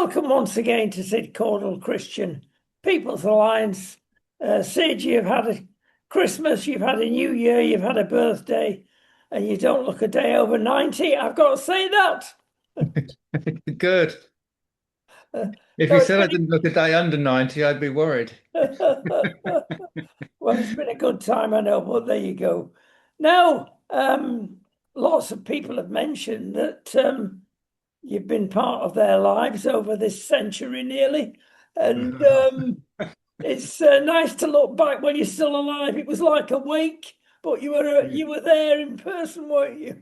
Welcome once again to Sid Caudle Christian People's Alliance. Sid, you've had a Christmas, you've had a New Year, you've had a birthday, and you don't look a day over 90. I've got to say that. Good. Uh, If you so it's said I been didn't look a day under 90, I'd be worried. well, it's been a good time, I know, but there you go. Now, lots of people have mentioned that you've been part of their lives over this century nearly, and it's nice to look back when you're still alive. It was like a wake, but you were there in person, weren't you?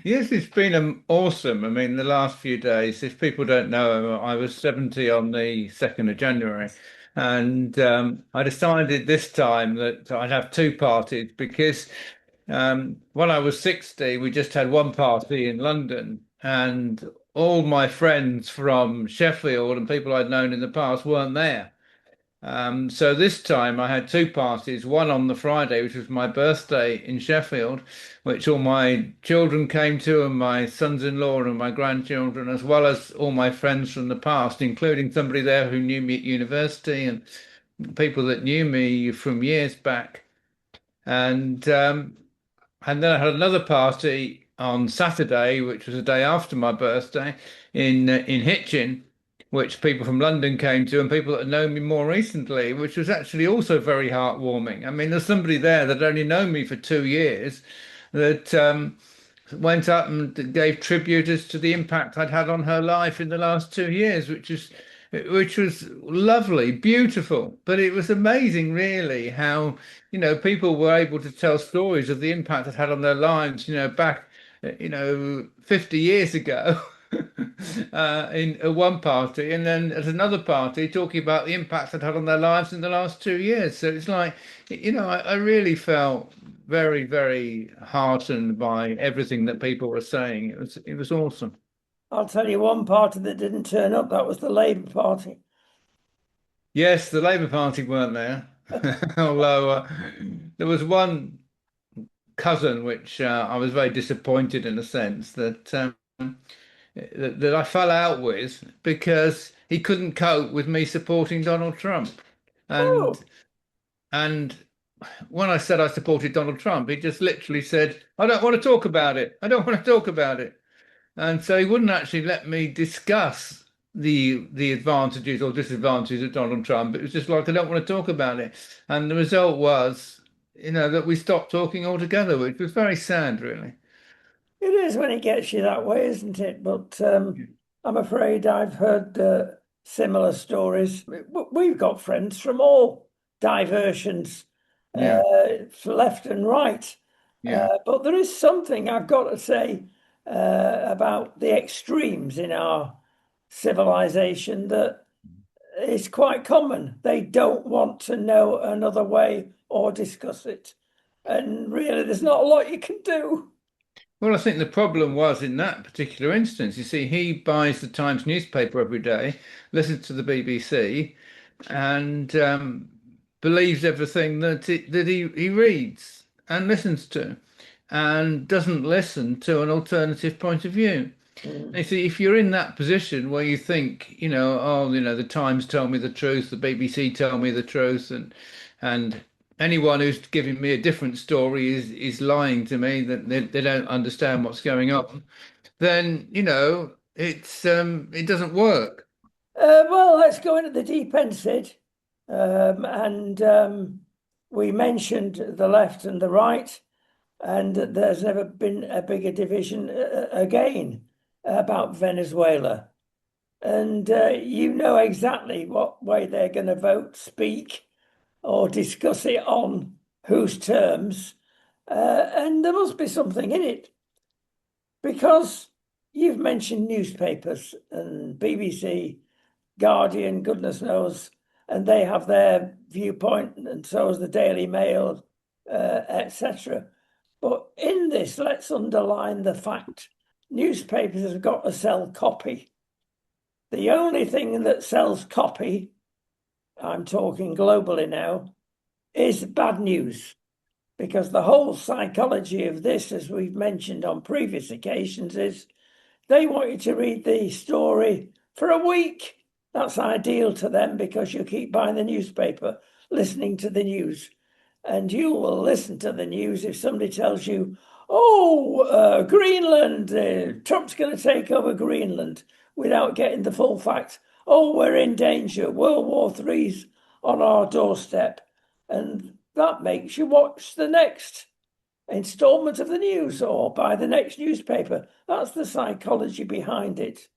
Yes, it's been awesome. I mean, the last few days, if people don't know, I was 70 on the 2nd of January. And I decided this time that I'd have two parties because when I was 60, we just had one party in London. And all my friends from Sheffield and people I'd known in the past weren't there. So this time I had two parties, one on the Friday, which was my birthday in Sheffield, which all my children came to, and my sons-in-law and my grandchildren, as well as all my friends from the past, including somebody there who knew me at university and people that knew me from years back. And and then I had another party on Saturday, which was the day after my birthday, in Hitchin, which people from London came to, and people that had known me more recently, which was actually also very heartwarming. I mean, there's somebody there that only known me for 2 years that went up and gave tribute as to the impact I'd had on her life in the last 2 years, which was lovely, beautiful. But it was amazing, really, how people were able to tell stories of the impact it had on their lives, back, 50 years ago. In one party, and then at another party talking about the impact it had on their lives in the last 2 years. So it's like, I really felt very, very heartened by everything that people were saying. It was awesome. I'll tell you one party that didn't turn up. That was the Labour Party. Yes, the Labour Party weren't there, although there was one cousin which I was very disappointed in a sense that I fell out with because he couldn't cope with me supporting Donald Trump. And Oh, and when I said I supported Donald Trump, he just literally said, "I don't want to talk about it. I don't want to talk about it." And so he wouldn't actually let me discuss the advantages or disadvantages of Donald Trump. It was just like, I don't want to talk about it. And the result was, that we stopped talking altogether, which was very sad, really. it is when it gets you that way, isn't it? But I'm afraid I've heard similar stories. We've got friends from all diversions, Yeah, left and right. yeah. But there is something I've got to say about the extremes in our civilization that is quite common. They don't want to know another way or discuss it. And really, there's not a lot you can do. Well, I think the problem was in that particular instance. You see, he buys the Times newspaper every day, listens to the BBC, and believes everything that he reads and listens to, and doesn't listen to an alternative point of view. Mm. You see, if you're in that position where you think, oh, the Times tell me the truth, the BBC tell me the truth, and anyone who's giving me a different story is lying to me, that they don't understand what's going on, then it doesn't work. Well, let's go into the deep end, Sid. And we mentioned the left and the right, and that there's never been a bigger division again about Venezuela. And you know exactly what way they're going to vote, speak, or discuss it on whose terms. And there must be something in it because you've mentioned newspapers and BBC, Guardian, goodness knows, and they have their viewpoint, and so has the Daily Mail, etc. But in this, let's underline the fact newspapers have got to sell copy. The only thing that sells copy, I'm talking globally now, is bad news. Because the whole psychology of this, as we've mentioned on previous occasions, is they want you to read the story for a week. That's ideal to them because you keep buying the newspaper, listening to the news. And you will listen to the news if somebody tells you, oh, Greenland, Trump's going to take over Greenland without getting the full facts. Oh, we're in danger. World War III's on our doorstep. And that makes you watch the next installment of the news or buy the next newspaper. That's the psychology behind it.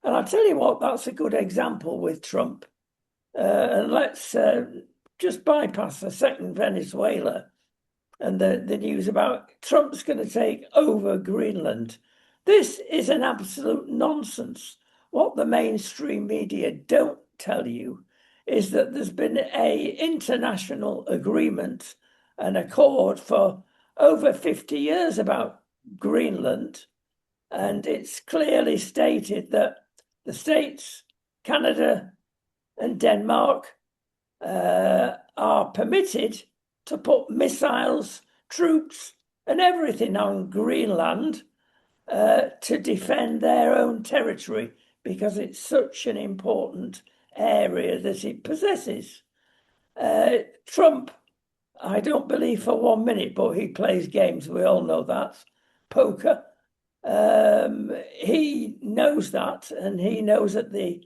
And I'll tell you what, that's a good example with Trump. And let's just bypass a second Venezuela and the news about Trump's going to take over Greenland. This is an absolute nonsense. What the mainstream media don't tell you is that there's been a international agreement, an accord for over 50 years about Greenland, and it's clearly stated that the States, Canada, and Denmark are permitted to put missiles, troops, and everything on Greenland to defend their own territory because it's such an important area that it possesses. Trump, I don't believe for 1 minute, but he plays games. We all know that. Poker. He knows that, and he knows at the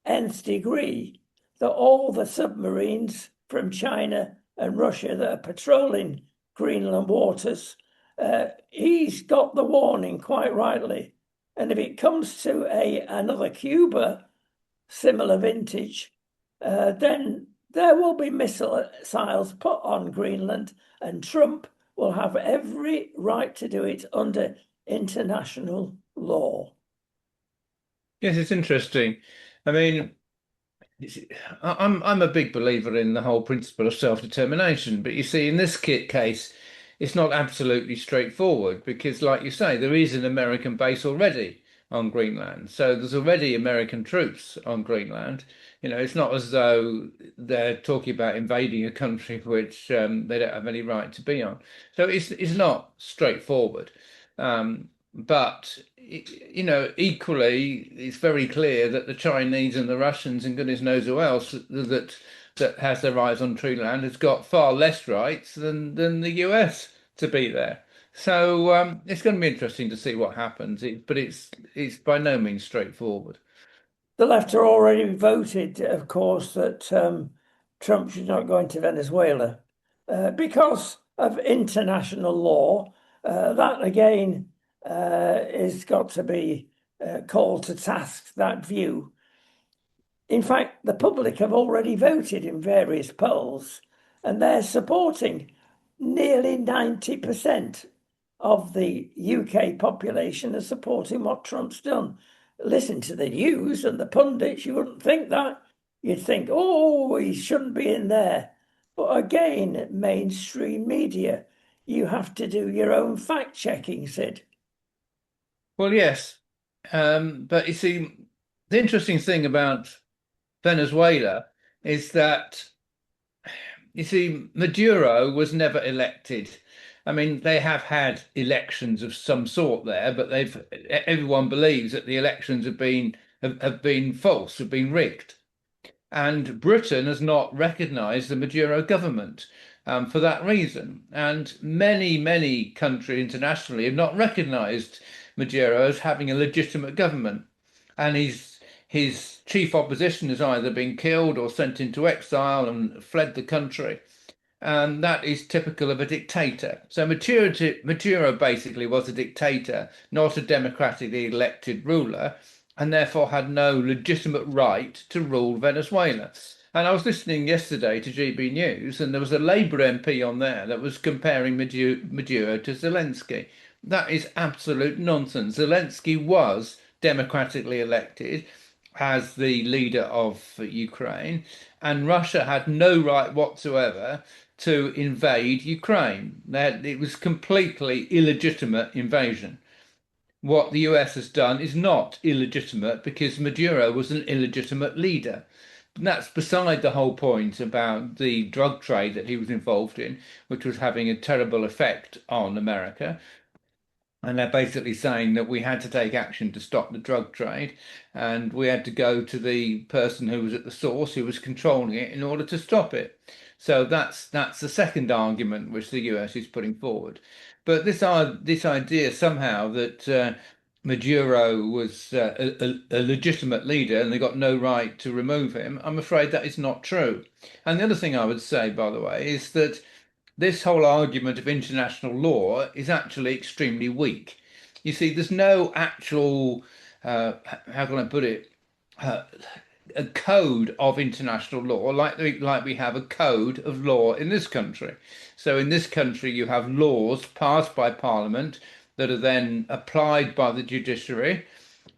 nth degree that all the submarines from China and Russia that are patrolling Greenland waters, he's got the warning quite rightly. And if it comes to another Cuba, similar vintage, then there will be missiles put on Greenland, and Trump will have every right to do it under international law. Yes, it's interesting. I mean, I'm a big believer in the whole principle of self-determination, but you see, in this case, it's not absolutely straightforward because, like you say, there is an American base already on Greenland, so there's already American troops on Greenland. You know, it's not as though they're talking about invading a country which they don't have any right to be on. So it's not straightforward. But you know, equally, it's very clear that the Chinese and the Russians and goodness knows who else that has their eyes on true land has got far less rights than the US to be there. So it's going to be interesting to see what happens. But it's by no means straightforward. The left are already voted, of course, that Trump should not go into Venezuela because of international law. That again is got to be called to task, that view. In fact, the public have already voted in various polls, and they're supporting nearly 90% of the UK population are supporting what Trump's done. Listen to the news and the pundits, you wouldn't think that. You'd think, oh, he shouldn't be in there. But again, mainstream media, you have to do your own fact checking, Sid. Well, yes, but you see, the interesting thing about Venezuela is that you see, Maduro was never elected. I mean, they have had elections of some sort there, but everyone believes that the elections have been false, have been rigged. And Britain has not recognised the Maduro government for that reason. And many countries internationally have not recognised Maduro as having a legitimate government. And his chief opposition has either been killed or sent into exile and fled the country. And that is typical of a dictator. So Maduro basically was a dictator, not a democratically elected ruler, and therefore had no legitimate right to rule Venezuela. And I was listening yesterday to GB News, and there was a Labour MP on there that was comparing Maduro to Zelensky. That is absolute nonsense. Zelensky was democratically elected as the leader of Ukraine, and Russia had no right whatsoever to invade Ukraine. That it was completely illegitimate invasion. What the US has done is not illegitimate because Maduro was an illegitimate leader. And that's beside the whole point about the drug trade that he was involved in, which was having a terrible effect on America. And they're basically saying that we had to take action to stop the drug trade, and we had to go to the person who was at the source, who was controlling it, in order to stop it. So that's the second argument which the US is putting forward. But this idea somehow that Maduro was a legitimate leader and they got no right to remove him, I'm afraid that is not true. And the other thing I would say, by the way, is that this whole argument of international law is actually extremely weak. You see, there's no actual, how can I put it, uh, a code of international law like we have a code of law in this country. So in this country, you have laws passed by Parliament that are then applied by the judiciary,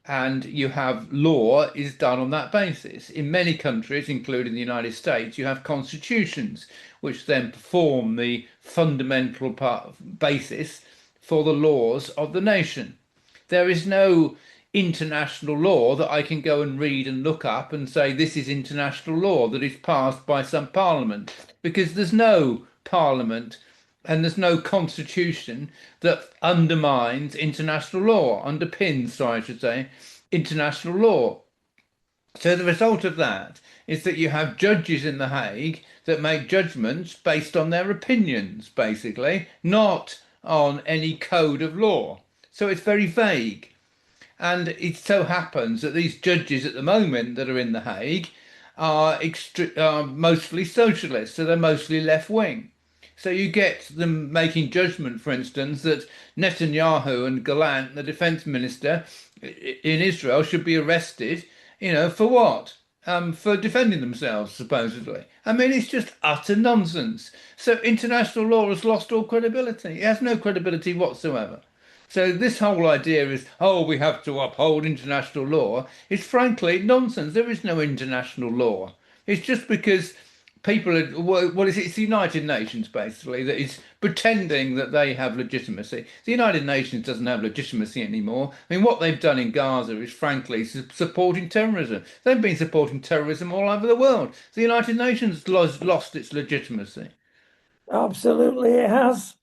and you have law is done on that basis. In many countries, including the United States, you have constitutions which then perform the fundamental basis for the laws of the nation. There is no international law that I can go and read and look up and say this is international law that is passed by some parliament, because there's no parliament and there's no constitution that undermines international law, underpins, sorry, I should say, international law. So the result of that is that you have judges in The Hague that make judgments based on their opinions, basically, not on any code of law. So it's very vague. And it so happens that these judges at the moment that are in The Hague are mostly socialists, so they're mostly left wing. So you get them making judgment, for instance, that Netanyahu and Gallant, the defense minister in Israel, should be arrested, for what? For defending themselves, supposedly. I mean, it's just utter nonsense. So international law has lost all credibility. It has no credibility whatsoever. So this whole idea is, oh, we have to uphold international law, is frankly nonsense. There is no international law. It's just because people are, what is it? It's the United Nations basically that is pretending that they have legitimacy. The United Nations doesn't have legitimacy anymore. I mean, what they've done in Gaza is frankly supporting terrorism. They've been supporting terrorism all over the world. The United Nations lost its legitimacy. Absolutely, it has.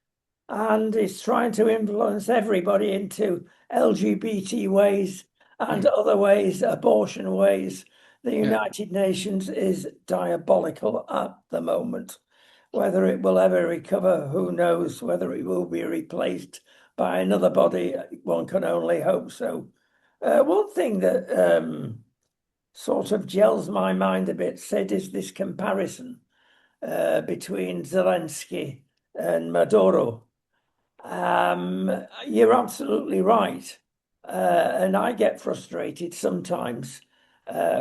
And it's trying to influence everybody into LGBT ways and Yeah, other ways, abortion ways. The yeah, United Nations is diabolical at the moment. Whether it will ever recover, who knows? Whether it will be replaced by another body, one can only hope so. One thing that sort of gels my mind a bit, Sid, is this comparison between Zelensky and Maduro. You're absolutely right. And I get frustrated sometimes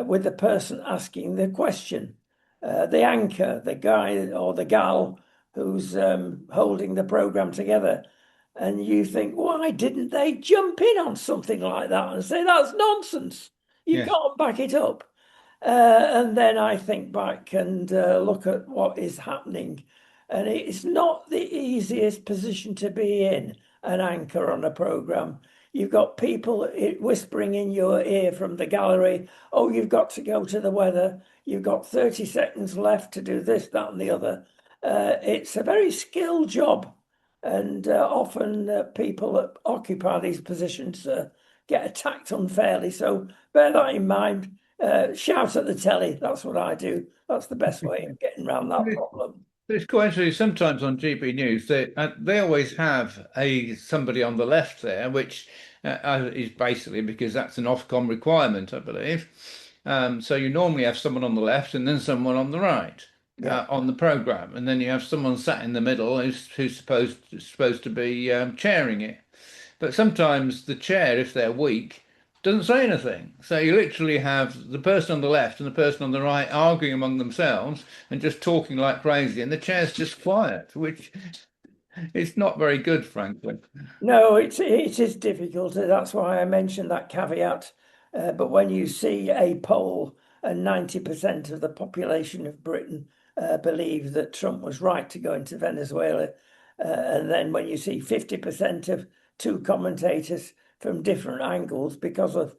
with the person asking the question, the anchor, the guy or the gal who's holding the program together. And you think, why didn't they jump in on something like that and say that's nonsense? You yes. can't back it up. And then I think back and look at what is happening. And it's not the easiest position to be in, an anchor on a program. You've got people whispering in your ear from the gallery, oh, you've got to go to the weather. You've got 30 seconds left to do this, that, and the other. It's a very skilled job. And often people that occupy these positions get attacked unfairly. So bear that in mind. Shout at the telly. That's what I do. That's the best way of getting around that problem. It's quite interesting. Sometimes on GB News, they always have a somebody on the left there, which is basically because that's an Ofcom requirement, I believe. So you normally have someone on the left and then someone on the right Yeah. on the program, and then you have someone sat in the middle who's supposed to be chairing it. But sometimes the chair, if they're weak, doesn't say anything. So you literally have the person on the left and the person on the right arguing among themselves and just talking like crazy, and the chair's just quiet, which is not very good, frankly. No, it is difficult. That's why I mentioned that caveat. But when you see a poll and 90% of the population of Britain believe that Trump was right to go into Venezuela, and then when you see 50% of two commentators from different angles because of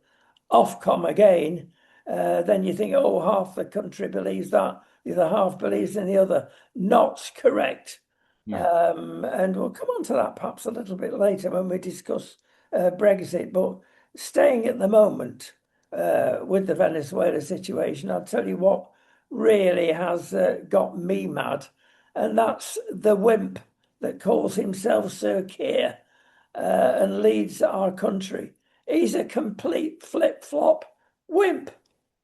Ofcom again, then you think, oh, half the country believes that, the other half believes in the other. Not correct. Yeah. And we'll come on to that perhaps a little bit later when we discuss Brexit. But staying at the moment with the Venezuela situation, I'll tell you what really has got me mad, and that's the wimp that calls himself Sir Keir and leads our country. He's a complete flip-flop wimp.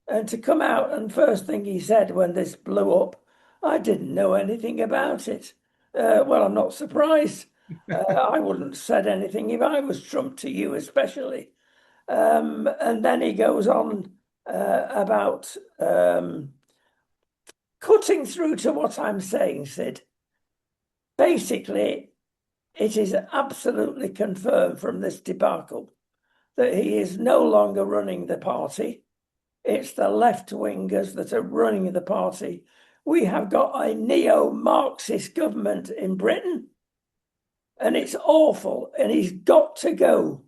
And to come out and first thing he said when this blew up, I didn't know anything about it. Well, I'm not surprised. I wouldn't have said anything if I was Trump, to you especially. And then he goes on about cutting through to what I'm saying, Sid. Basically, it is absolutely confirmed from this debacle that he is no longer running the party. It's the left wingers that are running the party. We have got a neo Marxist government in Britain, and it's awful, and he's got to go.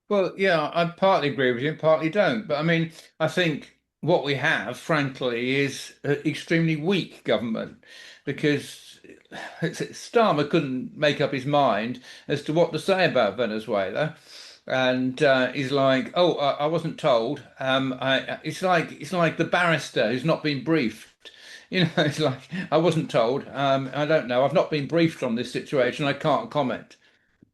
Well, yeah, I partly agree with you, partly don't. But I mean, I think what we have, frankly, is an extremely weak government because Starmer couldn't make up his mind as to what to say about Venezuela. And he's like, "Oh, I wasn't told." It's like the barrister who's not been briefed. It's like I wasn't told. I don't know. I've not been briefed on this situation. I can't comment.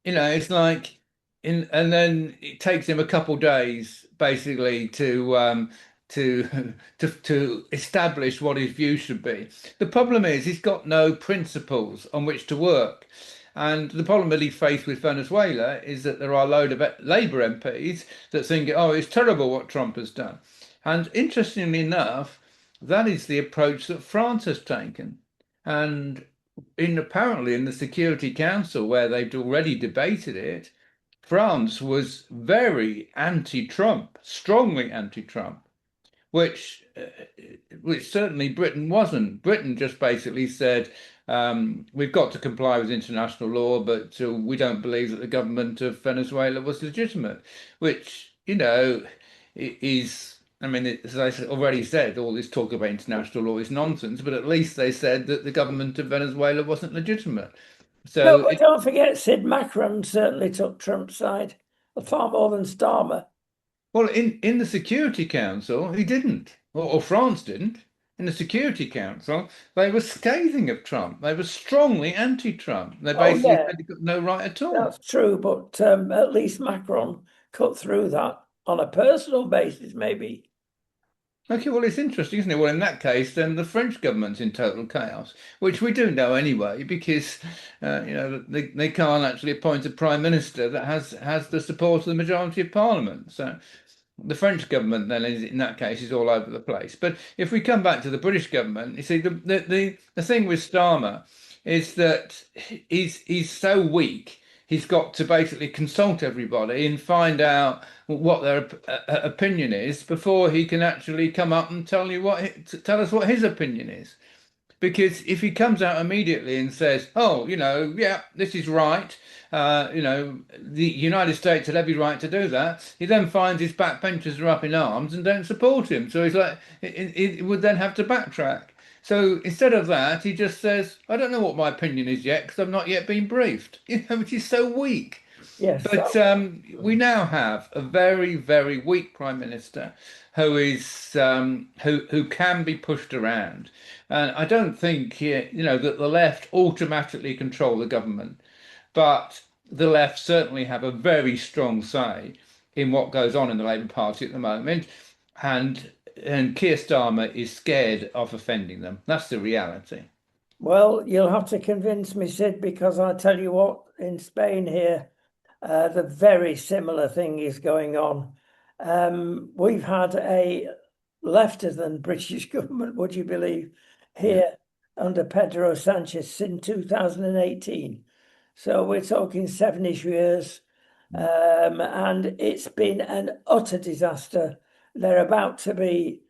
It's like and then it takes him a couple days basically to to establish what his view should be. The problem is he's got no principles on which to work. And the problem that he faced with Venezuela is that there are a load of Labour MPs that think, oh, it's terrible what Trump has done. And interestingly enough, that is the approach that France has taken. And apparently in the Security Council, where they've already debated it, France was very anti-Trump, strongly anti-Trump, which which certainly Britain wasn't. Britain just basically said we've got to comply with international law, but we don't believe that the government of Venezuela was legitimate, which is. I mean, as I already said, all this talk about international law is nonsense, but at least they said that the government of Venezuela wasn't legitimate. No, So but don't forget, Sid Macron certainly took Trump's side far more than Starmer. well, in the Security Council, he didn't, or France didn't. In the Security Council, they were scathing of Trump. They were strongly anti-Trump. They Oh, basically yeah, said he got no right at all. that's true. But at least Macron cut through that on a personal basis, maybe. Okay, well, it's interesting, isn't it? Well, in that case, then the French government's in total chaos, which we do know anyway, because they can't actually appoint a prime minister that has the support of the majority of parliament. So the French government then is in that case is all over the place. But if we come back to the British government, you see the thing with Starmer is that he's so weak. He's got to basically consult everybody and find out what their opinion is before he can actually come up and tell us what his opinion is. Because if he comes out immediately and says, "Oh, yeah, this is right," the United States had every right to do that, he then finds his backbenchers are up in arms and don't support him. So he's like, it would then have to backtrack. So instead of that, he just says, "I don't know what my opinion is yet because I've not yet been briefed," which is so weak. Yes, But we now have a very, very weak prime minister who can be pushed around, and I don't think that the left automatically control the government, but the left certainly have a very strong say in what goes on in the Labour Party at the moment, and Keir Starmer is scared of offending them. That's the reality. well, you'll have to convince me, Sid, because I tell you what, in Spain here, the very similar thing is going on. We've had a lefter than British government, would you believe, Yeah. here under Pedro Sanchez since 2018. So we're talking 7-ish years. And it's been an utter disaster. They're about to be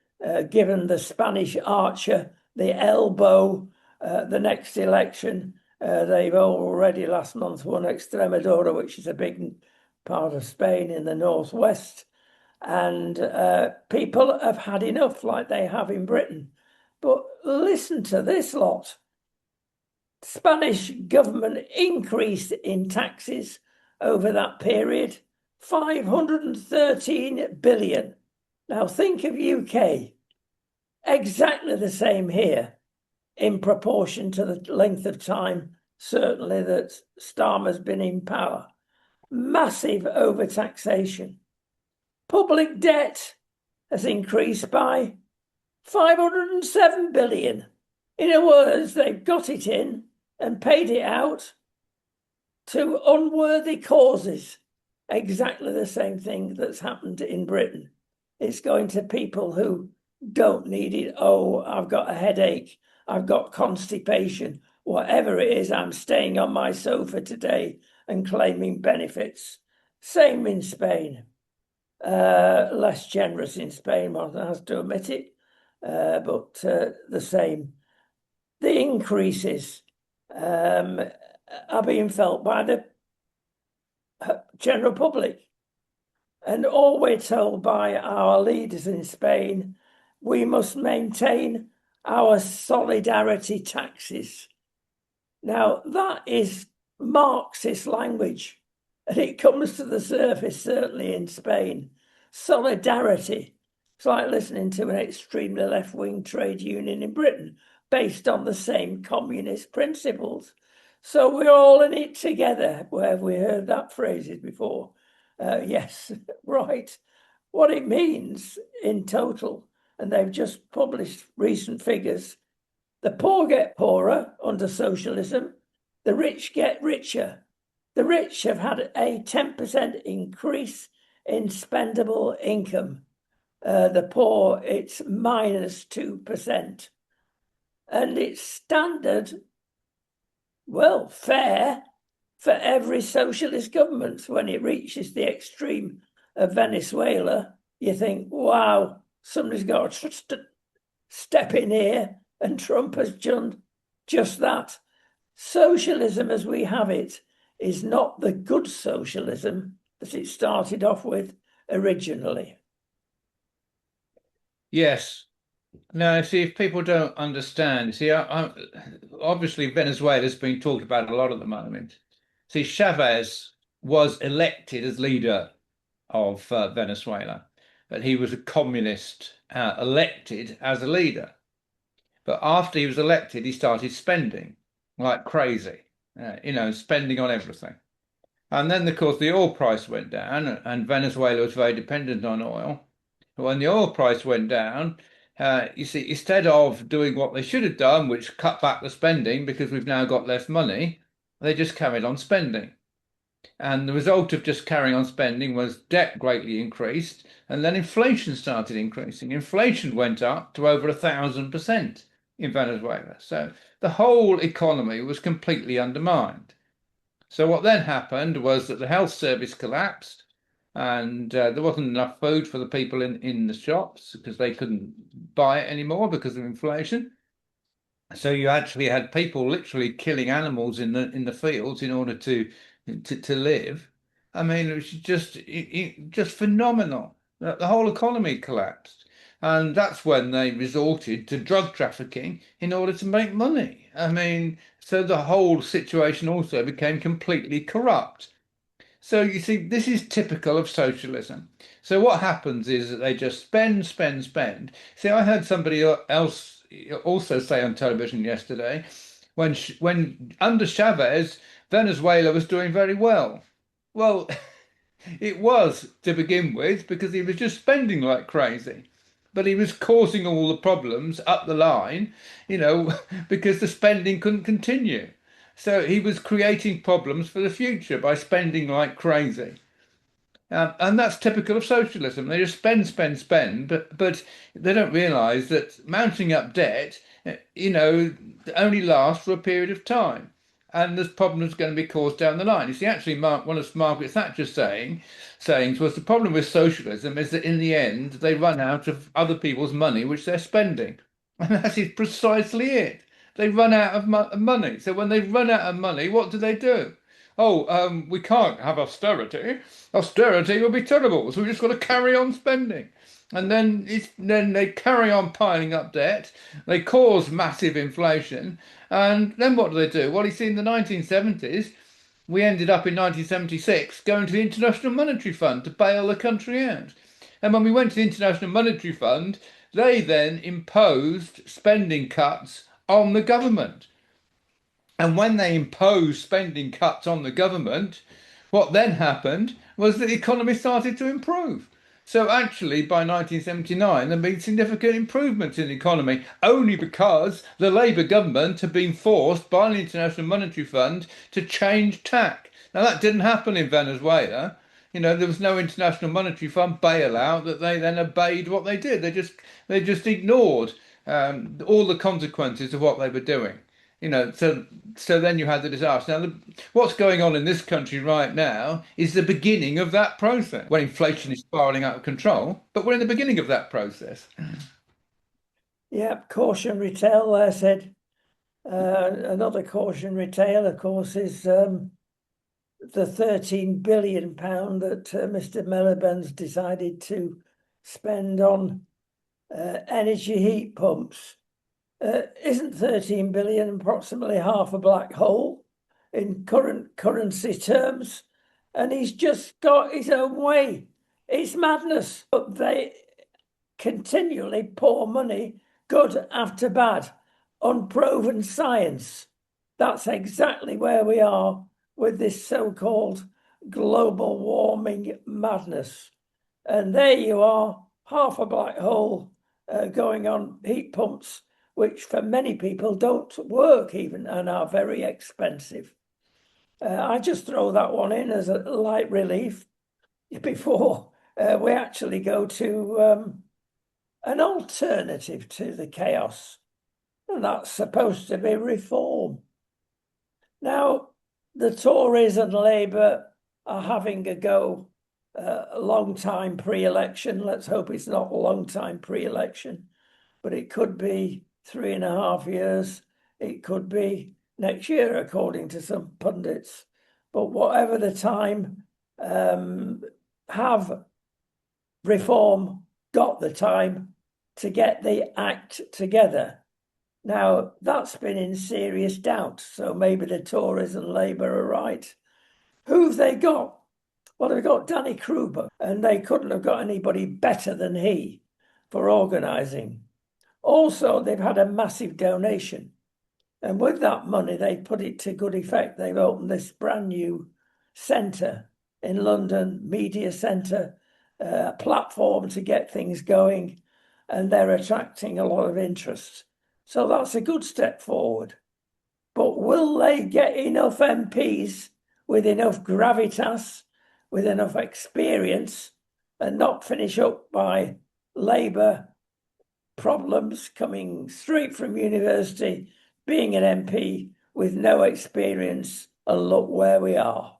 given the Spanish archer, the elbow, the next election. They've already last month won Extremadura, which is a big part of Spain in the northwest. And people have had enough, like they have in Britain. But listen to this lot. Spanish government increased in taxes over that period, 513 billion. Now think of UK, exactly the same here in proportion to the length of time, certainly, that Starmer's been in power. Massive overtaxation. Public debt has increased by 507 billion. In other words, they've got it in and paid it out to unworthy causes. Exactly the same thing that's happened in Britain. It's going to people who don't need it. Oh, I've got a headache. I've got constipation. Whatever it is, I'm staying on my sofa today and claiming benefits. Same in Spain. Less generous in Spain, one has to admit it, but the same. The increases are being felt by the general public. And all we're told by our leaders in Spain, we must maintain our solidarity taxes. Now, that is Marxist language, and it comes to the surface, certainly in Spain. Solidarity. It's like listening to an extremely left-wing trade union in Britain, based on the same communist principles. So we're all in it together. Where have we heard that phrases before? Yes, right. What it means in total, and they've just published recent figures, the poor get poorer under socialism, the rich get richer. The rich have had a 10% increase in spendable income. The poor, it's minus 2%. And it's standard, well, fair for every socialist government. When it reaches the extreme of Venezuela, you think, wow, somebody's got to step in here, and Trump has done just that. Socialism as we have it is not the good socialism that it started off with originally. Yes. No, see, if people don't understand, see, obviously Venezuela's been talked about a lot at the moment. See, Chavez was elected as leader of Venezuela, but he was a communist elected as a leader. But after he was elected, he started spending like crazy, spending on everything. And then, of course, the oil price went down, and Venezuela was very dependent on oil. When the oil price went down, you see, instead of doing what they should have done, which cut back the spending because we've now got less money, they just carried on spending. And the result of just carrying on spending was debt greatly increased, and then inflation started increasing. Inflation went up to over 1,000% in Venezuela. So the whole economy was completely undermined. So what then happened was that the health service collapsed, and there wasn't enough food for the people in the shops because they couldn't buy it anymore because of inflation. So you actually had people literally killing animals in the fields in order to live. I mean, it was just phenomenal. The whole economy collapsed, and that's when they resorted to drug trafficking in order to make money. I mean, so the whole situation also became completely corrupt. So you see, this is typical of socialism. So what happens is that they just spend, spend, spend. See, I heard somebody else also say on television yesterday, when under Chavez, Venezuela was doing very well. Well, it was to begin with because he was just spending like crazy. But he was causing all the problems up the line, because the spending couldn't continue. So he was creating problems for the future by spending like crazy. And that's typical of socialism. They just spend, spend, spend, but they don't realise that mounting up debt, only lasts for a period of time. And there's problems going to be caused down the line. You see, actually, one of Margaret Thatcher's sayings was the problem with socialism is that in the end they run out of other people's money which they're spending, and that is precisely it. They run out of money. So when they run out of money, what do? Oh, we can't have austerity. Austerity will be terrible, so we just got to carry on spending. And then they carry on piling up debt. They cause massive inflation. And then what do? Well, you see, in the 1970s, we ended up in 1976 going to the International Monetary Fund to bail the country out. And when we went to the International Monetary Fund, they then imposed spending cuts on the government. And when they imposed spending cuts on the government, what then happened was that the economy started to improve. So actually, by 1979, there had been significant improvements in the economy only because the Labour government had been forced by the International Monetary Fund to change tack. Now, that didn't happen in Venezuela. There was no International Monetary Fund bailout that they then obeyed what they did. They just ignored all the consequences of what they were doing. So then you had the disaster. Now, what's going on in this country right now is the beginning of that process, when inflation is spiraling out of control. But we're in the beginning of that process. Yeah, cautionary tale there said. Another cautionary tale, of course, is the £13 billion that Mr. Miliband's decided to spend on energy heat pumps. Isn't 13 billion approximately half a black hole in current currency terms? And he's just got his own way. It's madness. But they continually pour money, good after bad, unproven science. That's exactly where we are with this so-called global warming madness. And there you are, half a black hole going on heat pumps, which for many people don't work even and are very expensive. I just throw that one in as a light relief before we actually go to an alternative to the chaos, and that's supposed to be reform. Now, the Tories and Labour are having a go a long time pre-election. Let's hope it's not a long time pre-election, but it could be 3.5 years. It could be next year, according to some pundits. But whatever the time, have reform got the time to get the act together? Now, that's been in serious doubt, so maybe the Tories and Labour are right. Who've they got? Well, they've got Danny Kruger, and they couldn't have got anybody better than he for organising. Also, they've had a massive donation, and with that money, they put it to good effect. They've opened this brand new centre in London, media centre, a platform to get things going, and they're attracting a lot of interest. So that's a good step forward. But will they get enough MPs with enough gravitas, with enough experience, and not finish up by Labour problems coming straight from university, being an MP with no experience, and look where we are?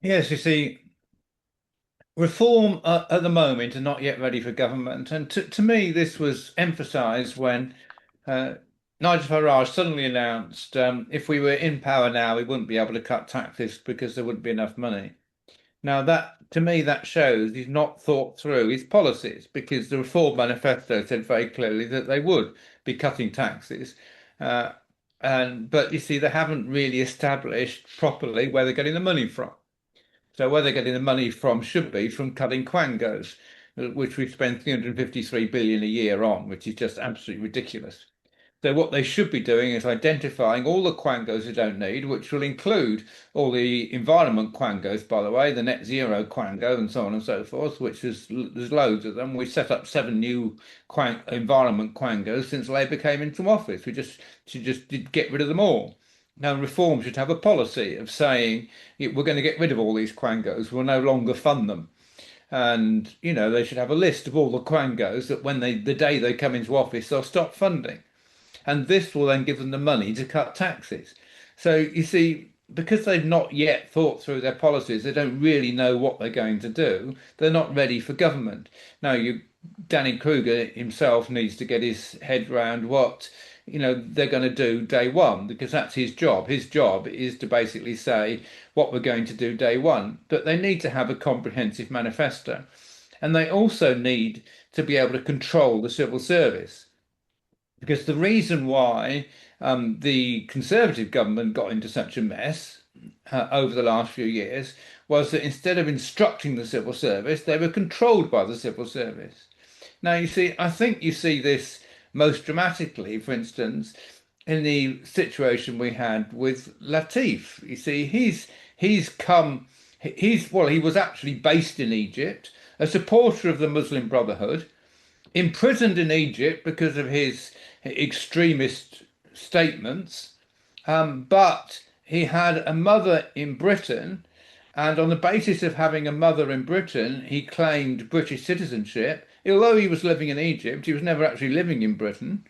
Yes, you see, reform at the moment are not yet ready for government. And to me, this was emphasised when Nigel Farage suddenly announced if we were in power now, we wouldn't be able to cut taxes because there wouldn't be enough money. Now, that to me, that shows he's not thought through his policies, because the Reform Manifesto said very clearly that they would be cutting taxes. Uh, but you see, they haven't really established properly where they're getting the money from. So where they're getting the money from should be from cutting quangos, which we spend 353 billion a year on, which is just absolutely ridiculous. So what they should be doing is identifying all the quangos they don't need, which will include all the environment quangos, by the way, the net zero quango and so on and so forth, which there's loads of them. We set up 7 new environment quangos since Labour came into office. We should just did get rid of them all. Now, reform should have a policy of saying we're going to get rid of all these quangos. We'll no longer fund them. And, they should have a list of all the quangos that the day they come into office, they'll stop funding. And this will then give them the money to cut taxes. So you see, because they've not yet thought through their policies, they don't really know what they're going to do. They're not ready for government. Now, Danny Kruger himself needs to get his head round what they're going to do day one, because that's his job. His job is to basically say what we're going to do day one. But they need to have a comprehensive manifesto. and they also need to be able to control the civil service. Because the reason why the Conservative government got into such a mess over the last few years was that instead of instructing the civil service, they were controlled by the civil service. Now, you see, I think you see this most dramatically, for instance, in the situation we had with Latif. You see, he's come, he was actually based in Egypt, a supporter of the Muslim Brotherhood, imprisoned in Egypt because of his extremist statements, but he had a mother in Britain, and on the basis of having a mother in Britain, he claimed British citizenship. Although he was living in Egypt, he was never actually living in Britain.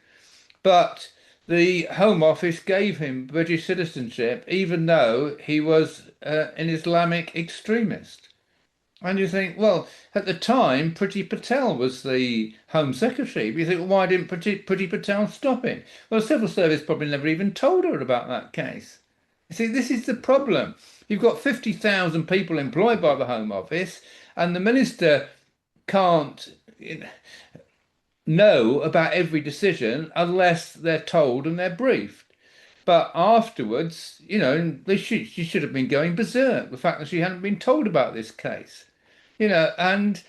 But the Home Office gave him British citizenship, even though he was an Islamic extremist. And you think, well, at the time, Priti Patel was the Home Secretary. But you think, well, why didn't Priti Patel stop it? Well, the Civil Service probably never even told her about that case. You see, this is the problem. You've got 50,000 people employed by the Home Office, and the minister can't know about every decision unless they're told and they're briefed. But afterwards, she should have been going berserk. The fact that she hadn't been told about this case, and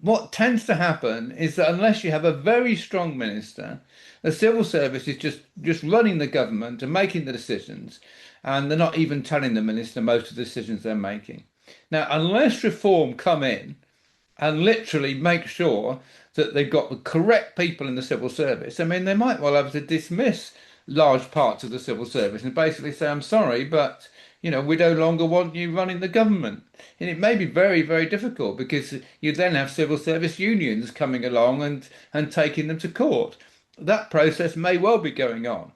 what tends to happen is that unless you have a very strong minister, the civil service is just running the government and making the decisions, and they're not even telling the minister most of the decisions they're making. Now, unless reform come in and literally make sure that they've got the correct people in the civil service. I mean, they might well have to dismiss large parts of the civil service and basically say, I'm sorry, but we no longer want you running the government. And it may be very, very difficult because you then have civil service unions coming along and taking them to court. That process may well be going on.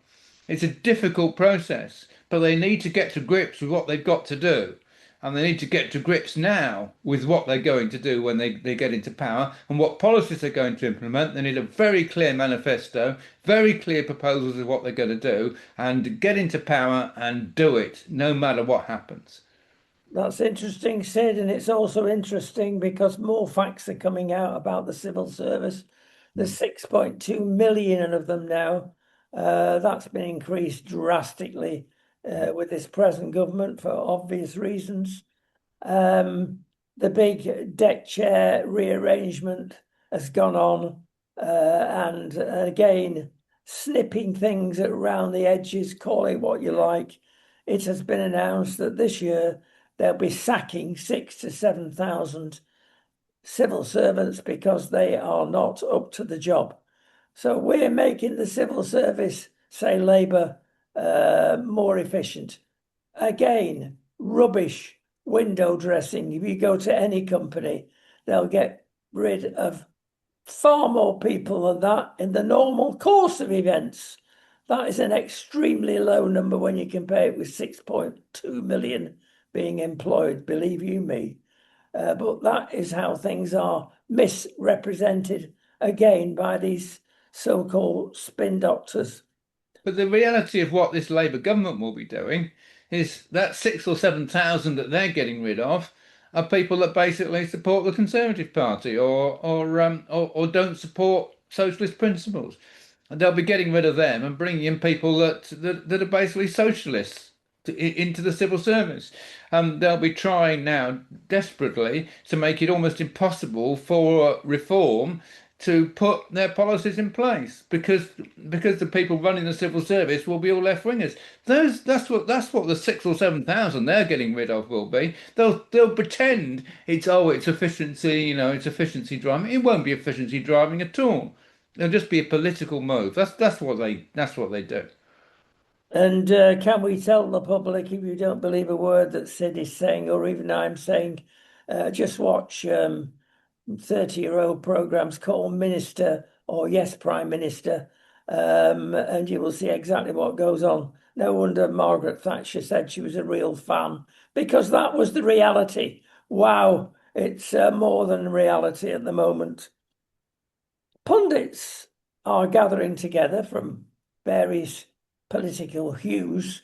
It's a difficult process, but they need to get to grips with what they've got to do. And they need to get to grips now with what they're going to do when they get into power and what policies they're going to implement. They need a very clear manifesto, very clear proposals of what they're going to do, and get into power and do it, no matter what happens. That's interesting, Sid, and it's also interesting because more facts are coming out about the civil service. There's 6.2 million of them now. That's been increased drastically with this present government for obvious reasons. The big deck chair rearrangement has gone on, and again, snipping things around the edges, call it what you like. It has been announced that this year they'll be sacking 6,000 to 7,000 civil servants because they are not up to the job. So we're making the civil service, say Labour, more efficient. Again, rubbish window dressing. If you go to any company, they'll get rid of far more people than that in the normal course of events. That is an extremely low number when you compare it with 6.2 million being employed, believe you me. But that is how things are misrepresented again by these so-called spin doctors. But the reality of what this Labour government will be doing is that 6 or 7 thousand that they're getting rid of are people that basically support the Conservative Party or don't support socialist principles. And they'll be getting rid of them and bringing in people that are basically socialists into the civil service. They'll be trying now desperately to make it almost impossible for reform to put their policies in place because the people running the civil service will be all left wingers. That's what the 6 or 7 thousand they're getting rid of will be. They'll pretend it's efficiency, it's efficiency driving. It won't be efficiency driving at all. It'll just be a political move. That's what they do. And can we tell the public, if you don't believe a word that Sid is saying, or even I'm saying, just watch 30-year-old programs called Minister or Yes, Prime Minister, and you will see exactly what goes on. No wonder Margaret Thatcher said she was a real fan, because that was the reality. Wow, it's more than reality at the moment. Pundits are gathering together from various political hues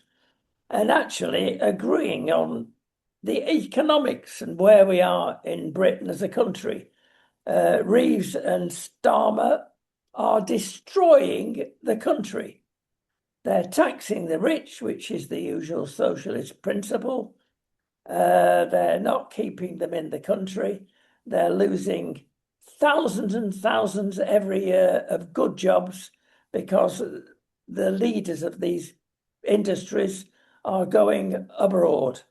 and actually agreeing on the economics and where we are in Britain as a country. Reeves and Starmer are destroying the country. They're taxing the rich, which is the usual socialist principle. They're not keeping them in the country. They're losing thousands and thousands every year of good jobs because the leaders of these industries are going abroad.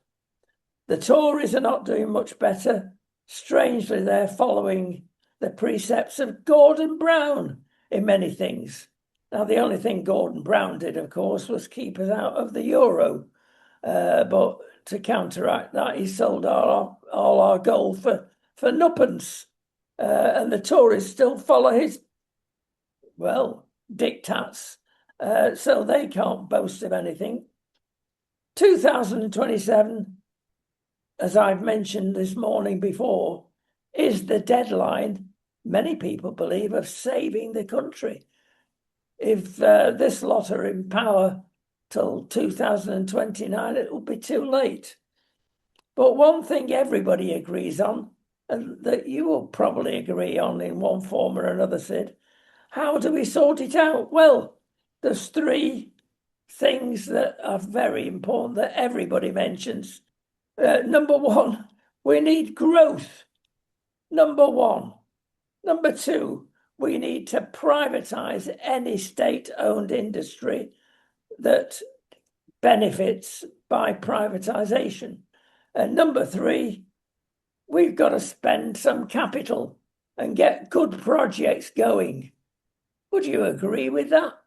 The Tories are not doing much better. Strangely, they're following the precepts of Gordon Brown in many things. Now, the only thing Gordon Brown did, of course, was keep us out of the euro. But to counteract that, he sold all our gold for nuppence. And the Tories still follow his, well, diktats. So they can't boast of anything. 2027, as I've mentioned this morning before, is the deadline, many people believe, of saving the country. If this lot are in power till 2029, it will be too late. But one thing everybody agrees on, and that you will probably agree on in one form or another, Sid, how do we sort it out? Well, there's three things that are very important that everybody mentions. Number one, we need growth. Number one. Number two, we need to privatize any state-owned industry that benefits by privatization. And number three, we've got to spend some capital and get good projects going. Would you agree with that?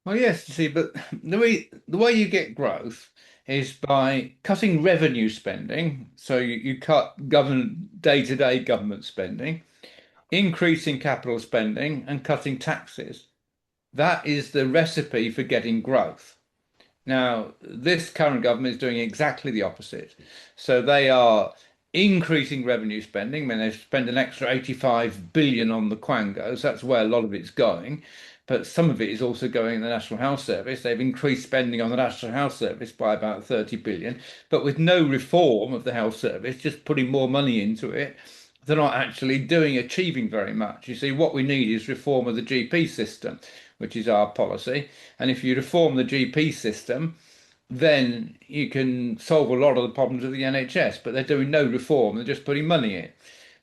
Well, yes, you see, but the way you get growth is by cutting revenue spending. So you cut government day-to-day government spending, increasing capital spending, and cutting taxes. That is the recipe for getting growth. Now, this current government is doing exactly the opposite. So they are increasing revenue spending. I mean, they've spent an extra 85 billion on the Quangos. That's where a lot of it's going. But some of it is also going in the National Health Service. They've increased spending on the National Health Service by about 30 billion, but with no reform of the health service, just putting more money into it. They're not actually achieving very much. You see, what we need is reform of the GP system, which is our policy. And if you reform the GP system, then you can solve a lot of the problems of the NHS. But they're doing no reform, they're just putting money in.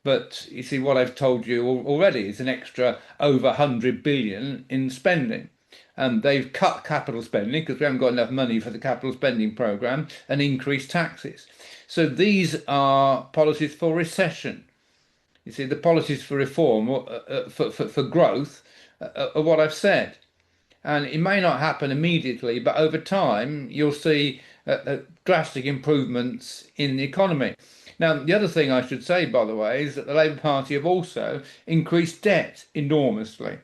But you see, what I've told you already is an extra over 100 billion in spending. They've cut capital spending because we haven't got enough money for the capital spending programme and increased taxes. So these are policies for recession. You see, the policies for reform, for growth, are what I've said. And it may not happen immediately, but over time, you'll see drastic improvements in the economy. Now, the other thing I should say, by the way, is that the Labour Party have also increased debt enormously.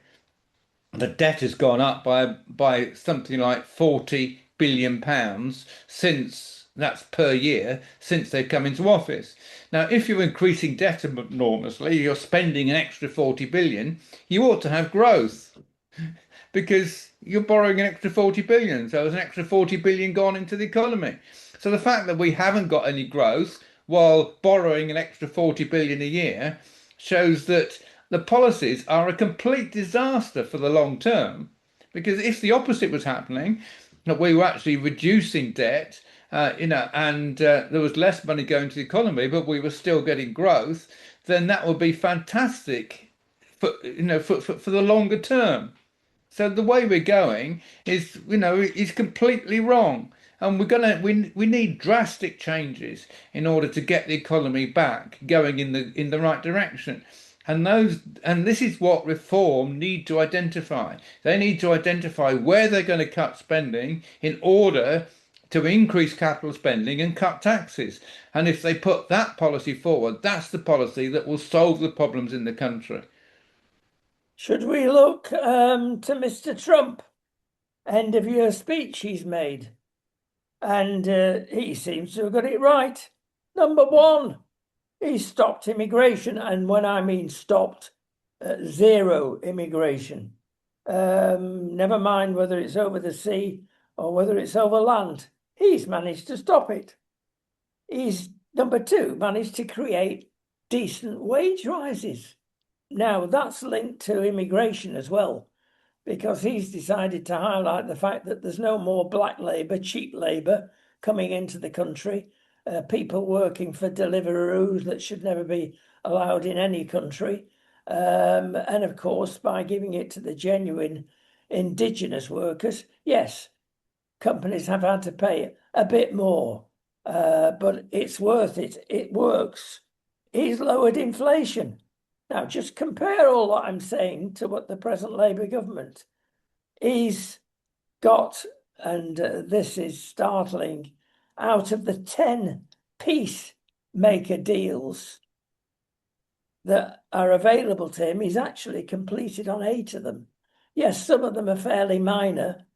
The debt has gone up by something like 40 billion pounds since that's per year since they've come into office. Now, if you're increasing debt enormously, you're spending an extra 40 billion, you ought to have growth because you're borrowing an extra 40 billion. So there's an extra 40 billion gone into the economy. So the fact that we haven't got any growth while borrowing an extra 40 billion a year shows that the policies are a complete disaster for the long term. Because if the opposite was happening, that we were actually reducing debt, and there was less money going to the economy, but we were still getting growth, then that would be fantastic for the longer term. So the way we're going is completely wrong. And we need drastic changes in order to get the economy back going in the right direction. And this is what reform need to identify. They need to identify where they're going to cut spending in order to increase capital spending and cut taxes. And if they put that policy forward, that's the policy that will solve the problems in the country. Should we look to Mr. Trump? End of year speech he's made. And he seems to have got it right. Number one, he stopped immigration. And when I mean stopped, zero immigration. Never mind whether it's over the sea or whether it's over land. He's managed to stop it. he's number two, managed to create decent wage rises. Now that's linked to immigration as well, because he's decided to highlight the fact that there's no more black labour, cheap labour coming into the country, people working for Deliveroo that should never be allowed in any country. And of course, by giving it to the genuine indigenous workers, yes, companies have had to pay a bit more, but it's worth it. It works. He's lowered inflation. Now, just compare all that I'm saying to what the present Labour government. He's got, and this is startling, out of the 10 peacemaker deals that are available to him, he's actually completed on 8 of them. Yes, some of them are fairly minor,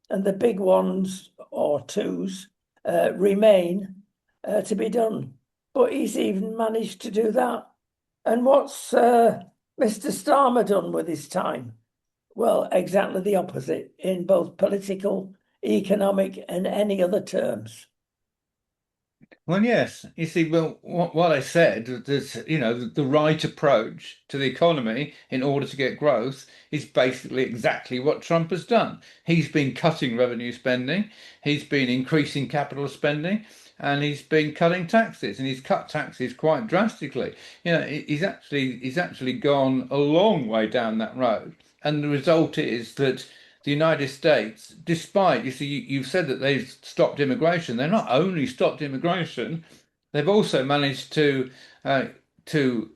and the big ones or twos remain to be done. But he's even managed to do that. And what's Mr. Starmer done with his time? Well, exactly the opposite in both political, economic, and any other terms. Well, yes. You see, well, what I said, that, the right approach to the economy in order to get growth is basically exactly what Trump has done. He's been cutting revenue spending, he's been increasing capital spending, and he's been cutting taxes, and he's cut taxes quite drastically. He's actually gone a long way down that road. And the result is that the United States, despite, you see, you've said that they've stopped immigration. They've not only stopped immigration, they've also managed uh, to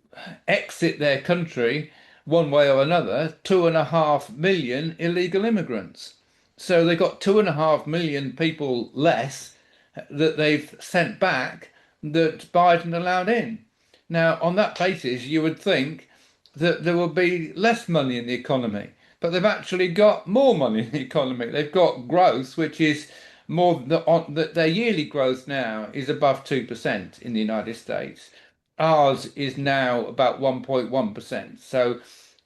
exit their country one way or another, 2.5 million illegal immigrants. So they got 2.5 million people less that they've sent back that Biden allowed in. Now, on that basis, you would think that there will be less money in the economy, but they've actually got more money in the economy. They've got growth, which is more their yearly growth now is above 2% in the United States. Ours is now about 1.1%. So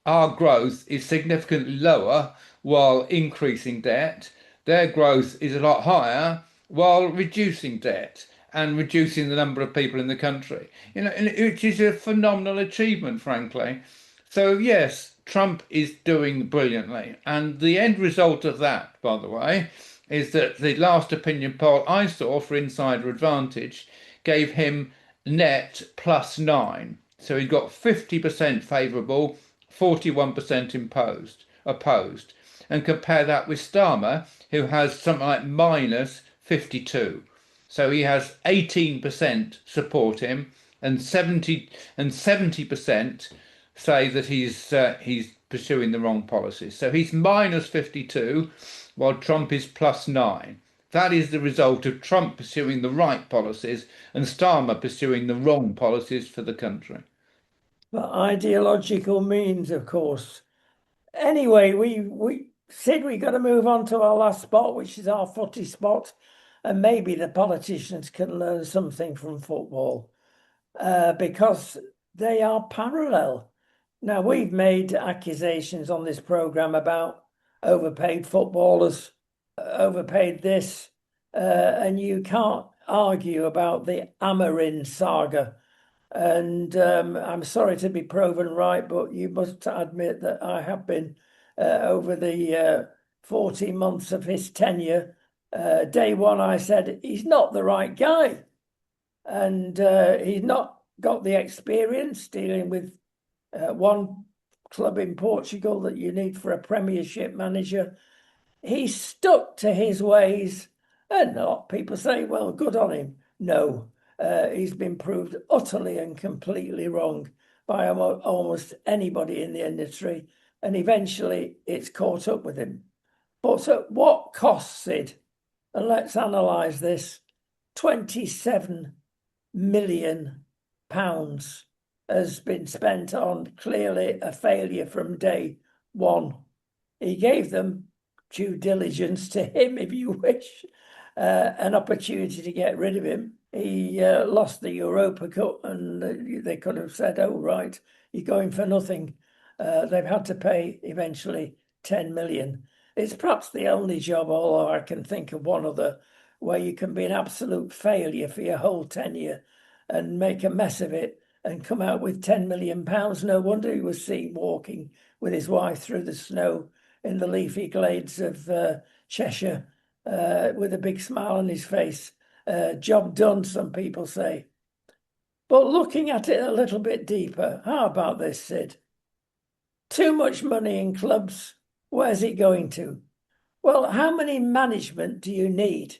our growth is significantly lower while increasing debt. Their growth is a lot higher while reducing debt and reducing the number of people in the country. Which is a phenomenal achievement, frankly. So yes, Trump is doing brilliantly. And the end result of that, by the way, is that the last opinion poll I saw for Insider Advantage gave him net +9. So he got 50% favourable, 41% opposed. And compare that with Starmer, who has something like -52. So he has 18% support him, and 70% say that he's pursuing the wrong policies. So he's -52, while Trump is +9. That is the result of Trump pursuing the right policies and Starmer pursuing the wrong policies for the country. But ideological means, of course. Anyway, we said we got to move on to our last spot, which is our footy spot, and maybe the politicians can learn something from football, because they are parallel. Now, we've made accusations on this programme about overpaid footballers, overpaid this, and you can't argue about the Amarin saga. And I'm sorry to be proven right, but you must admit that I have been, over the 40 months of his tenure, day one, I said, he's not the right guy. And he's not got the experience dealing with one club in Portugal that you need for a Premiership manager. He stuck to his ways, and a lot of people say, well, good on him. No, he's been proved utterly and completely wrong by almost anybody in the industry, and eventually it's caught up with him. But at what cost, Sid? And let's analyse this. 27 million pounds has been spent on clearly a failure from day one. He gave them due diligence to him, if you wish, an opportunity to get rid of him. He lost the Europa Cup, and they could have said, oh, right, you're going for nothing. They've had to pay eventually 10 million. It's perhaps the only job, although I can think of one other, where you can be an absolute failure for your whole tenure and make a mess of it and come out with £10 million. No wonder he was seen walking with his wife through the snow in the leafy glades of Cheshire with a big smile on his face. Job done, some people say. But looking at it a little bit deeper, how about this, Sid? Too much money in clubs, where's it going to? Well, how many management do you need?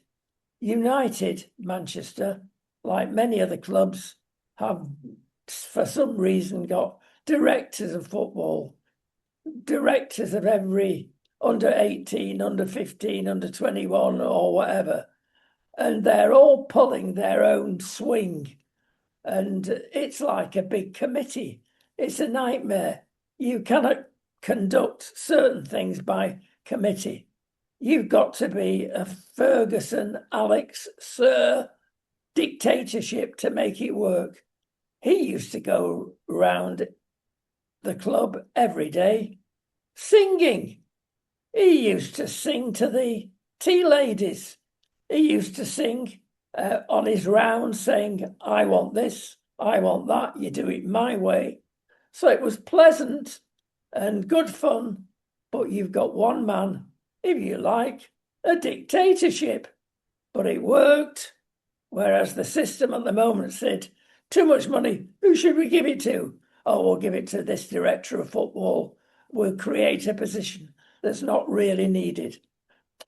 United, Manchester, like many other clubs, have for some reason got directors of football, directors of every under 18, under 15, under 21, or whatever. And they're all pulling their own swing. And it's like a big committee. It's a nightmare. You cannot conduct certain things by committee. You've got to be a Ferguson, Alex, Sir dictatorship to make it work. He used to go round the club every day singing. He used to sing to the tea ladies. He used to sing on his rounds saying, I want this, I want that, you do it my way. So it was pleasant and good fun, but you've got one man, if you like, a dictatorship. But it worked, whereas the system at the moment said, too much money, who should we give it to? Oh, we'll give it to this director of football. We'll create a position that's not really needed.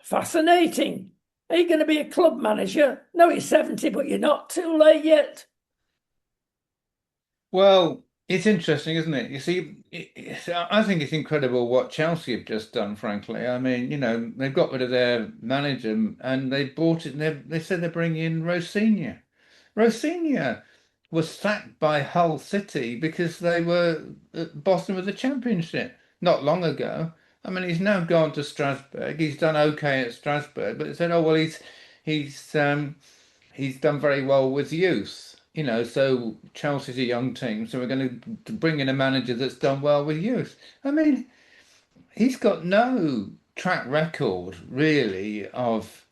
Fascinating. Are you going to be a club manager? No, you're 70, but you're not too late yet. Well, it's interesting, isn't it? You see, I think it's incredible what Chelsea have just done, frankly. I mean, they've got rid of their manager and they bought it and they said they're bringing in Rosinha. Rosinha was sacked by Hull City because they were at the bottom of the championship not long ago. I mean, he's now gone to Strasbourg. He's done okay at Strasbourg, but they said, oh, well, he's done very well with youth, so Chelsea's a young team, so we're going to bring in a manager that's done well with youth. I mean, he's got no track record really of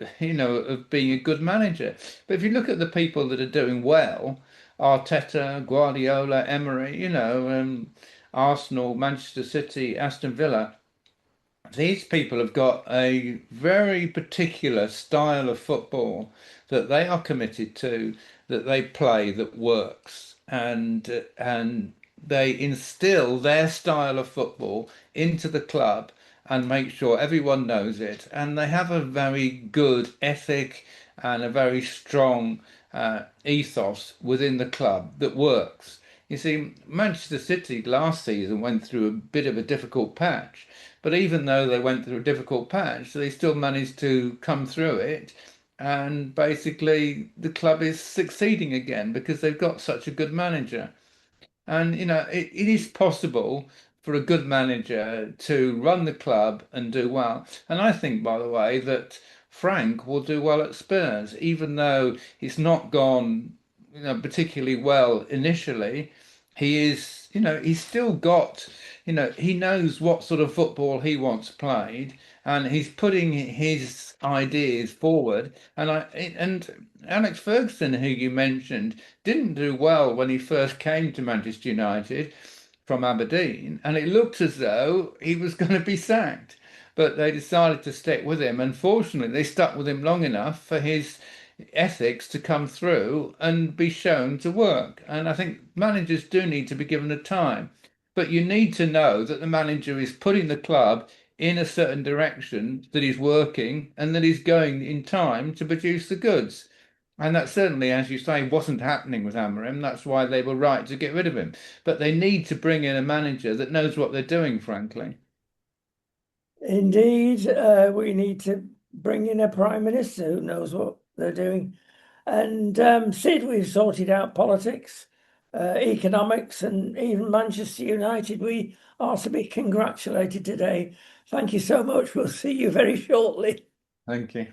being a good manager. But if you look at the people that are doing well, Arteta, Guardiola, Emery, Arsenal, Manchester City, Aston Villa, these people have got a very particular style of football that they are committed to, that they play, that works, and they instill their style of football into the club and make sure everyone knows it. And they have a very good ethic and a very strong ethos within the club that works. You see, Manchester City last season went through a bit of a difficult patch, but even though they went through a difficult patch, they still managed to come through it. And basically, the club is succeeding again because they've got such a good manager. And, it is possible for a good manager to run the club and do well. And I think, by the way, that Frank will do well at Spurs, even though he's not gone, particularly well initially. He is, he's still got, he knows what sort of football he wants played, and he's putting his ideas forward. And Alex Ferguson, who you mentioned, didn't do well when he first came to Manchester United from Aberdeen, and it looked as though he was going to be sacked. But they decided to stick with him, and fortunately, they stuck with him long enough for his ethics to come through and be shown to work. And I think managers do need to be given a time, but you need to know that the manager is putting the club in a certain direction, that he's working and that he's going in time to produce the goods. And that certainly, as you say, wasn't happening with Amorim. That's why they were right to get rid of him. But they need to bring in a manager that knows what they're doing, frankly. Indeed, we need to bring in a prime minister who knows what they're doing. And Sid, we've sorted out politics, economics, and even Manchester United. We are to be congratulated today. Thank you so much. We'll see you very shortly. Thank you.